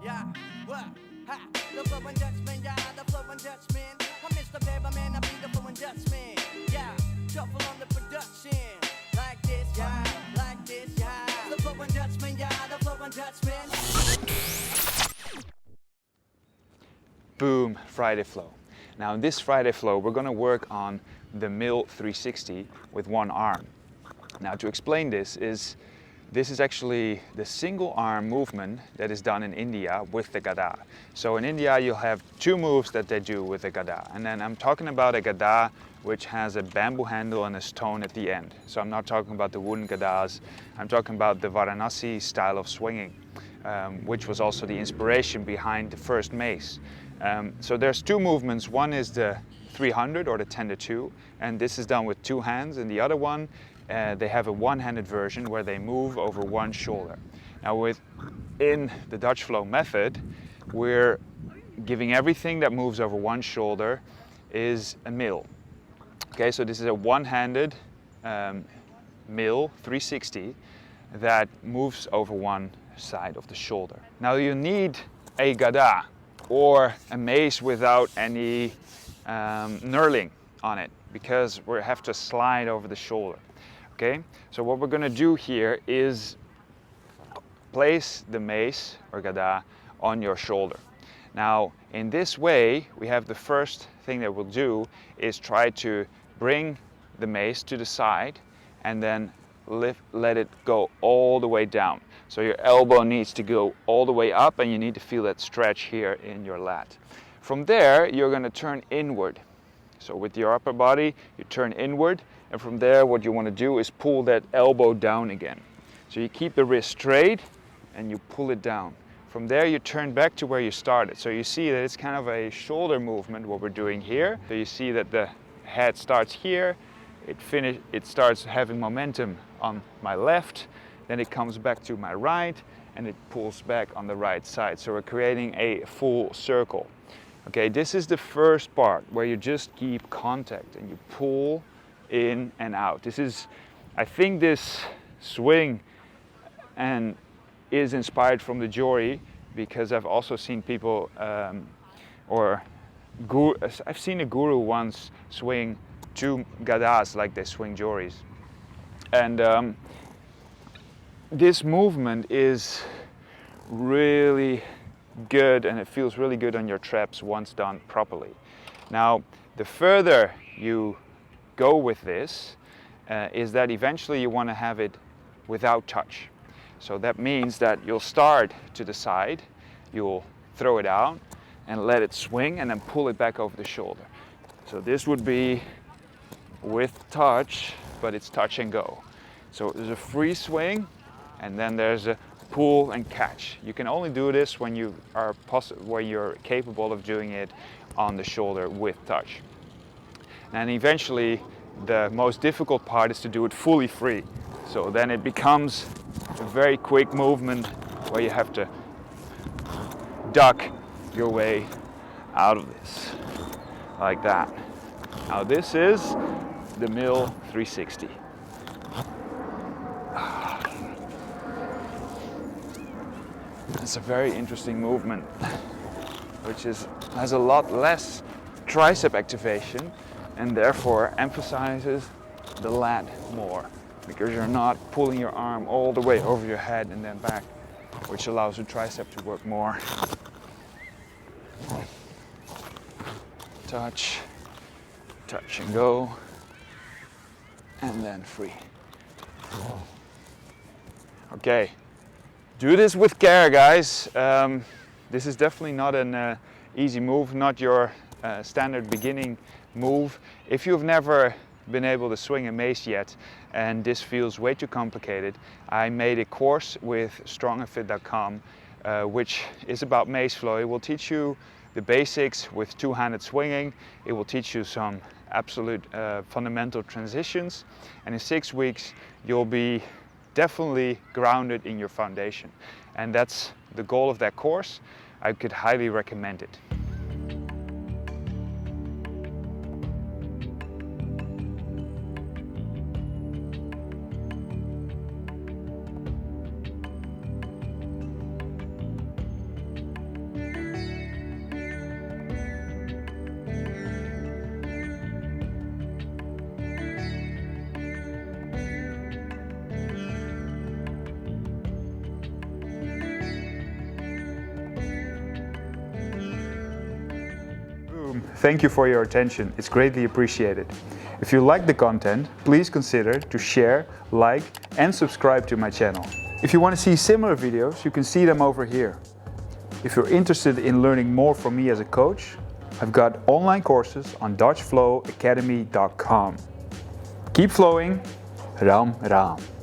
Yeah, what? Ha, the flowing Dutchman, yeah, the flowing Dutchman. I'm Mr. Paperman, I be the flowing Dutchman. Yeah, shuffle on the production. Like this, yeah. The flowing Dutchman, yeah, the flowing Dutchman. Boom, Friday flow. Now in this Friday flow, we're gonna work on the mill 360 with one arm. Now to explain this is actually the single arm movement that is done in India with the Gada. So in India you'll have two moves that they do with the Gada. And then I'm talking about a Gada which has a bamboo handle and a stone at the end. So I'm not talking about the wooden Gadas, I'm talking about the Varanasi style of swinging, which was also the inspiration behind the first Mace. So there's two movements. One is the 300 or the 10-2, and this is done with two hands, and the other one they have a one-handed version where they move over one shoulder. Now within the Dutch flow method, we're giving everything that moves over one shoulder is a mill. Okay, so this is a one-handed mill 360 that moves over one side of the shoulder. Now you need a Gada or a mace without any knurling on it, because we have to slide over the shoulder. Okay, so what we're going to do here is place the mace or Gada on your shoulder. Now in this way, we have the first thing that we'll do is try to bring the mace to the side and then let it go all the way down. So your elbow needs to go all the way up and you need to feel that stretch here in your lat. From there, you're going to turn inward. So with your upper body, you turn inward, and from there what you want to do is pull that elbow down again. So you keep the wrist straight and you pull it down. From there you turn back to where you started. So you see that it's kind of a shoulder movement what we're doing here. So you see that the head starts here, it starts having momentum on my left, then it comes back to my right and it pulls back on the right side. So we're creating a full circle. Okay, this is the first part where you just keep contact and you pull in and out. I think this swing is inspired from the Jori, because I've also seen people, I've seen a guru once swing two Gadas like they swing Joris. And this movement is really good and it feels really good on your traps once done properly. Now the further you go with this is that eventually you want to have it without touch. So that means that you'll start to the side, you'll throw it out and let it swing and then pull it back over the shoulder. So this would be with touch, but it's touch and go. So there's a free swing and then there's a pull and catch. You can only do this when you're capable of doing it on the shoulder with touch. And eventually the most difficult part is to do it fully free. So then it becomes a very quick movement where you have to duck your way out of this, like that. Now this is the mill 360. It's a very interesting movement, which has a lot less tricep activation and therefore emphasizes the lat more, because you're not pulling your arm all the way over your head and then back, which allows the tricep to work more. Touch, touch and go, and then free. Okay. Do this with care, guys. This is definitely not an easy move, not your standard beginning move. If you've never been able to swing a mace yet and this feels way too complicated, I made a course with strongandfit.com which is about mace flow. It will teach you the basics with two-handed swinging. It will teach you some absolute fundamental transitions, and in 6 weeks you'll be definitely grounded in your foundation. And that's the goal of that course. I could highly recommend it. thank you for your attention. It's greatly appreciated. If you like the content, please consider to share, like, and subscribe to my channel. If you want to see similar videos, you can see them over here. If you're interested in learning more from me as a coach, I've got online courses on DutchFlowAcademy.com. Keep flowing, Ram Ram.